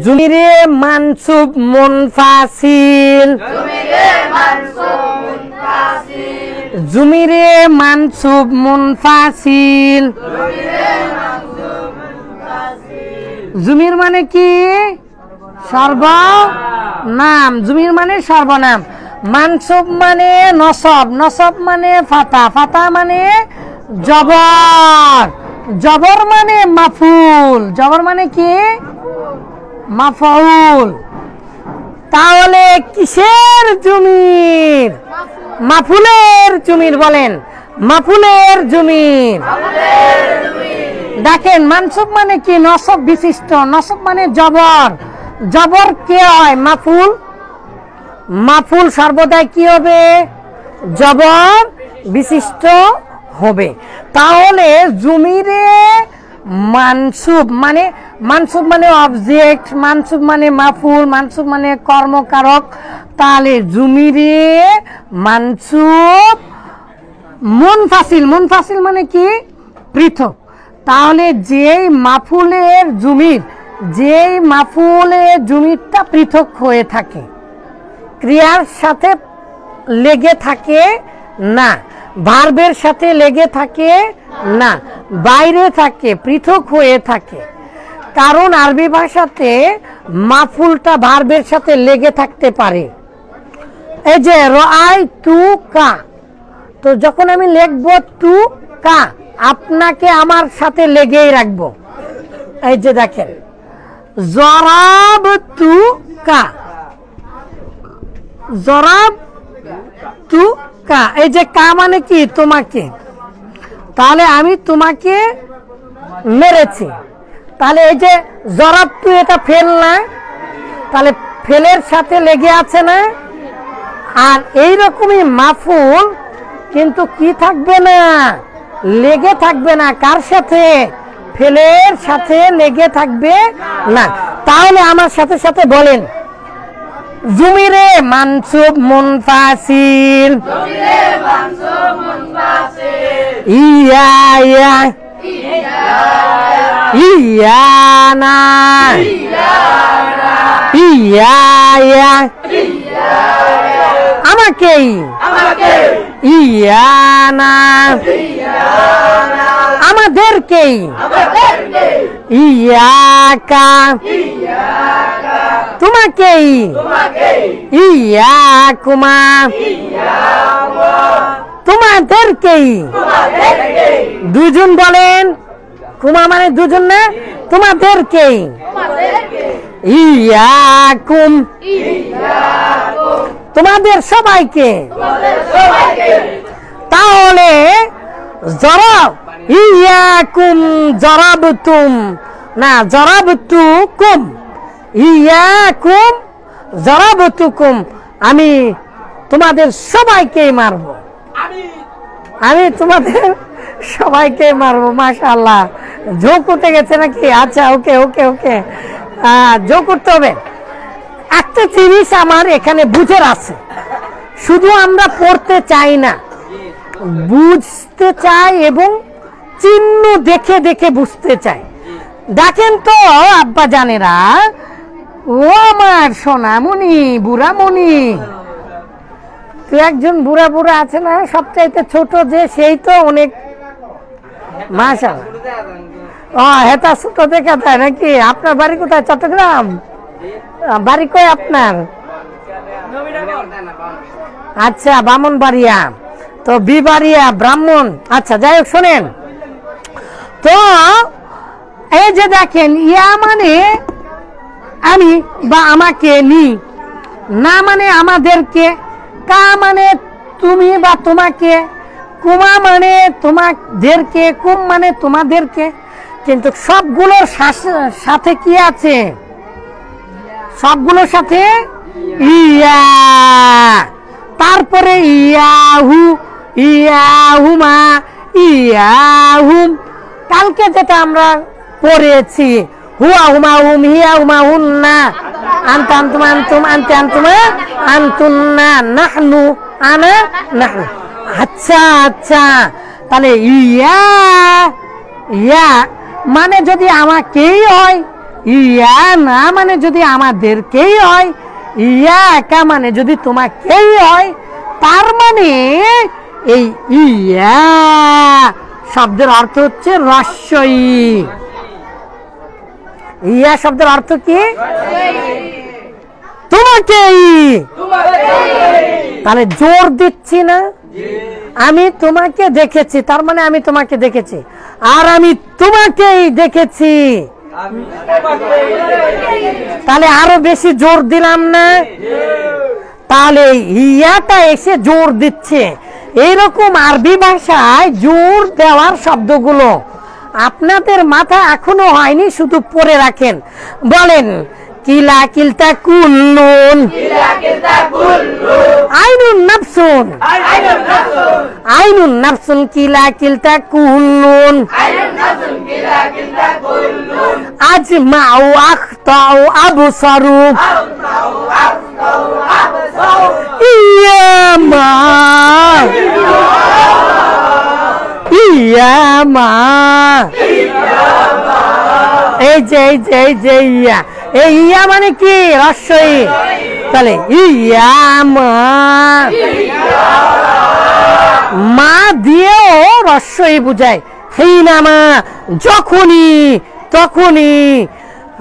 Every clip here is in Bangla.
জুমিরে মানসুব মুনফাসিল জুমিরে মানসুব মুনফাসিল জুমির মানে কি সর্বনাম জুমির মানে সর্বনাম মানসুব মানে নসব নসব মানে ফাতা ফাতা মানে জবর জবর মানে মাফুল জবর মানে কি মাফউল তাহলে কিসের জুমির মাফুলের জুমির বলেন মাফুলের জুমির দেখেন মানসুব মানে কি নসব বিশিষ্ট নসব মানে জবর জবর কে হয় মাফুল মাফুল সর্বদাই কি হবে জবর বিশিষ্ট হবে তাহলে জুমিরে মানসুব মানে অবজেক্ট মানসুব মানে মাফুল মানসুব মানে কর্মকারক তাহলে জুমিরে মানসুব মুনফাসিল মুনফাসিল মানে কি পৃথক তাহলে যেই মাফুলের জুমিরটা পৃথক হয়ে থাকে ক্রিয়ার সাথে লেগে থাকে না ভার্বের সাথে লেগে থাকে না বাইরে থাকে পৃথক হয়ে থাকে কারণ আরবি ভাষাতে মাফুলটা ভার্বের সাথে লেগে থাকতে পারে এই যে রাআইতু কা তো যখন আমি লিখবো তু কা আপনাকে আমার সাথে লেগেই রাখবো এই যে দেখেন জরাবতু কা জরাবতু কা এই যে কা মানে কি তোমাকে তাহলে আমি তোমাকে মেরেছি তাহলে এই যে জরাবতু এটা ফেল না তাহলে ফেলের সাথে লেগে আছে না আর এই রকমই মাফুল কিন্তু কি থাকবে না লেগে থাকবে না কার সাথে ফেলের সাথে লেগে থাকবে না তাহলে আমার সাথে সাথে বলেন জুমিরে মানসুব মুনফাসিল ইয়া ইয়া ইয়ানা ইয়া ইয়া আমাকেই ইয়ানা আমাদেরকেই ইয়াকা তোমাকেই ইয়াকুমা তোমাদেরকেই দুজন বলেন কুমা মানে দুজন না তোমাদেরকেই ইয়াকুম তোমাদের সবাইকে তাহলে জরাব ইয়াকুম জরাবতুম না জরাবতুকুম ইয়াকুম জরাবতুকুম আমি তোমাদের সবাইকে মারবো আমি তোমাদের সবাইকে মারবো মাশাআল্লাহ যোগ করতে গেছে নাকি আচ্ছা ওকে ওকে ওকে যোগ করতে হবে একটা জিনিস আমার এখানে বুঝের আছে শুধু আমরা পড়তে চাই না বুঝতে চাই এবং চিহ্ন দেখে দেখে বুঝতে চাই দেখেন তো আব্বা জানেরা ও আমার সোনামণি বুড়ামণি তো একজন বুড়া বুড়া আছে না সবচাইতে ছোট যে সেই তো অনেক মাশাআল্লাহ হেতা ছোট দেখা যায় নাকি আপনার বাড়ি কোথায় চট্টগ্রাম বাড়ি কই আপনার আচ্ছা ব্রাহ্মণবাড়িয়া তো বিবাড়িয়া ব্রাহ্মণ আচ্ছা যাই হোক শোনেন তো এই যে দেখেন ইয়া মানে আমি বা আমাকে নি না মানে আমাদেরকে কা মানে তুমি বা তোমাকে কুমা মানে তোমাদেরকে কুম মানে তোমাদেরকে কিন্তু সবগুলোর সাথে কি আছে সবগুলোর সাথে ইয়া তারপরে ইয়াহু ইয়াহুমা ইয়াহুম কালকে যেটা আমরা পড়েছি হুয়া হুমা হুম হিয়া হুমা হুন্না আনতা আনতুম আনতুম আনতে আনতুমা আনতুন্না নাহনু আনা নাহনু আচ্ছা আচ্ছা তাহলে ইয়া ইয়া মানে যদি আমাকেই হয় ইয়া না মানে যদি আমাদেরকেই হয়, ইয়া একা মানে যদি তোমাকেই হয়, তার মানে এই ইয়া শব্দের অর্থ হচ্ছে রস্যই। ইয়া শব্দের অর্থ কি? তোমাকেই। তাহলে জোর দিচ্ছি না, আমি তোমাকে দেখেছি, তার মানে আমি তোমাকে দেখেছি, আর আমি তোমাকেই দেখেছি, তাহলে আরো বেশি জোর দিলাম না? তাহলে ইয়াটা এসে জোর দিচ্ছে। এইরকম আরবি ভাষায় জোর দেওয়ার শব্দগুলো আপনাদের মাথা এখনো হয়নি, শুধু পড়ে রাখেন। বলেন, কিলা কিলতা কুল্লুন, আইনুন নাফসুন, আইনুন নাফসুন, কিলা কিলতা কুল্লুন, আজমাউ আখতাউ আবসারু, ইয়ামা ইয়ামা, এই যে ইয়া, এই ইয়া মানে কি? রস্যই। তাহলে ইয়ামা, মা দিয়েও রস্যই বুঝায়। হিনামা যখনই, তখনই।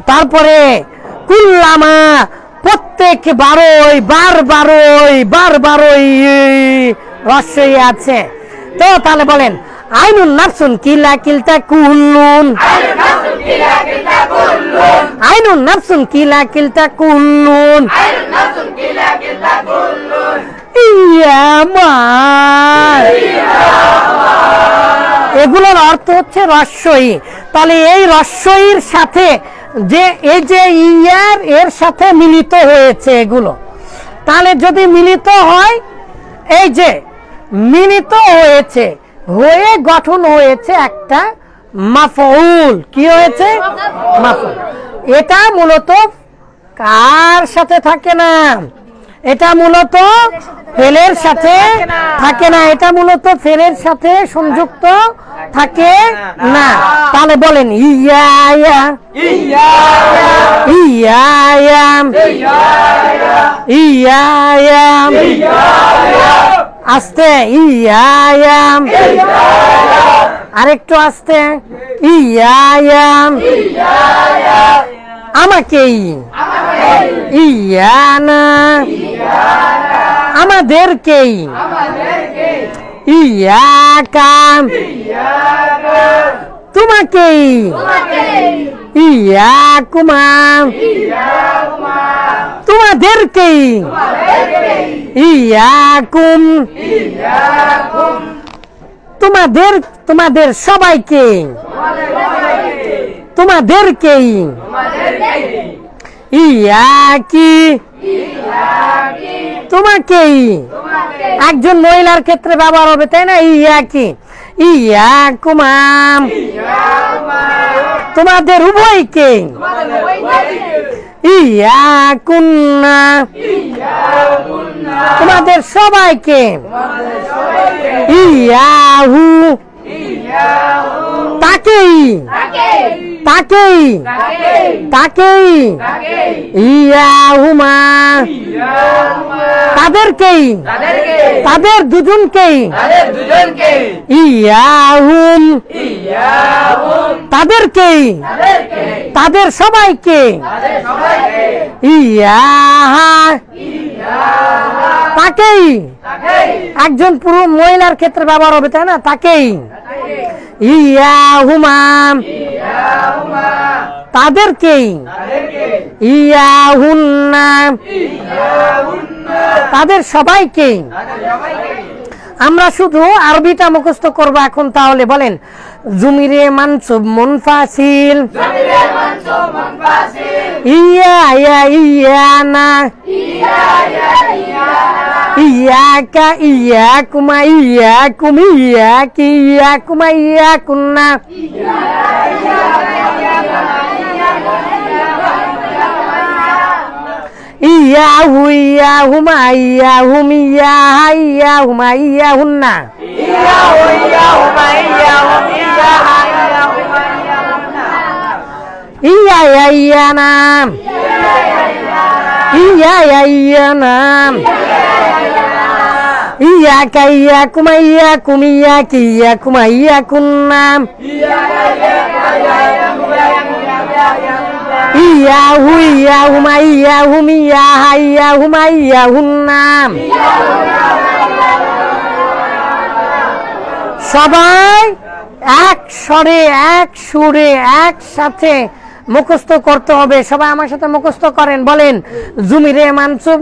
তারপরে কুল্লামা প্রত্যেক বারই, বারবারই রস্যই আছে। তো তাহলে বলেন, আইনুন নাফসুন কিলা কিলতা কুল্লুন, আইনুন নাফসুন কিলা কিলতা কুল্লুন, ইয়ামা। এগুলোর অর্থ হচ্ছে রস্যই। তাহলে এই রস্যইর সাথে যে এই যে ইয়ার এর সাথে মিলিত হয়েছে এগুলো, তাহলে যদি মিলিত হয়, এই যে মিলিত হয়েছে, হয়ে গঠন হয়েছে একটা মাফউল। কি হয়েছে? মাফউল। এটা মূলত কার সাথে থাকে না? এটা মূলত ফেলের সাথে থাকে না, এটা মূলত ফেলের সাথে সংযুক্ত থাকে না। তাহলে বলেন, ইয়া ইয়া ইয়া ইয়া ইয়া ইয়া, আস্তে, ইয়া ইয়া, আরেকটু আস্তে, ইয়া ইয়া, আমাকেই, ইয়ানা, আমাদেরকেই, ইয়াকা, তোমাকেই, ইয়াকুমা, তোমাদেরকেই, ইয়াকুম, তোমাদের, তোমাদের সবাইকে, তোমাদেরকেই, ইয়াকি, তোমাকেই। একজন মহিলার ক্ষেত্রে ব্যবহার হবে, তাই না? ইয়াকি, ইয়াকুমা, তোমাদের উভয়কে, ইয়াকুন্না, তোমাদের সবাইকে, ইয়াহু, তাকেই, তাকেই, তাকেই, ইয়াহুমা, তাদেরকেই, তাদের দুজনকেই, ইয়াহুম, তাদেরকেই, তাদের সবাইকে, ইয়াহা, তাকেই। একজন পুরুষ মহিলার ক্ষেত্রে ব্যবহার হবে, তাই না? তাকেই, ইয়াহুমা, তাদেরকেই, ইয়াহুন্না, তাদের সবাইকে। আমরা শুধু আরবিটা মুখস্থ করবো এখন। তাহলে বলেন, জুমিরে মানসুব মুনফাসিল, ইয়া ইয়া ইয়ানা, ইয়াকা, ইয়াকুমা, ইয়াকুম, ইয়াকি, ইয়াকুমা, ইয়াকুন্না, ইয়াহু, ইয়াহুমা, ইয়াহুম, ইয়াহা, ইয়াহুমা, ইয়াহুন্না, ইয়া ইয়া নাম ইয়া ইয়া নাম ইয়া কাইয়া কুমাইয়া কুমিয়া কিয়া কুমাইয়া কুন্নাম ইয়া হুইয়া হুমাইয়া হুমিয়া হাইয়া হুমাইয়া হুন্নাম। সবাই এক স্বরে এক সুরে একসাথে মুখস্থ করতে হবে। সবাই আমার সাথে মুখস্থ করেন, বলেন জুমিরে মানসুব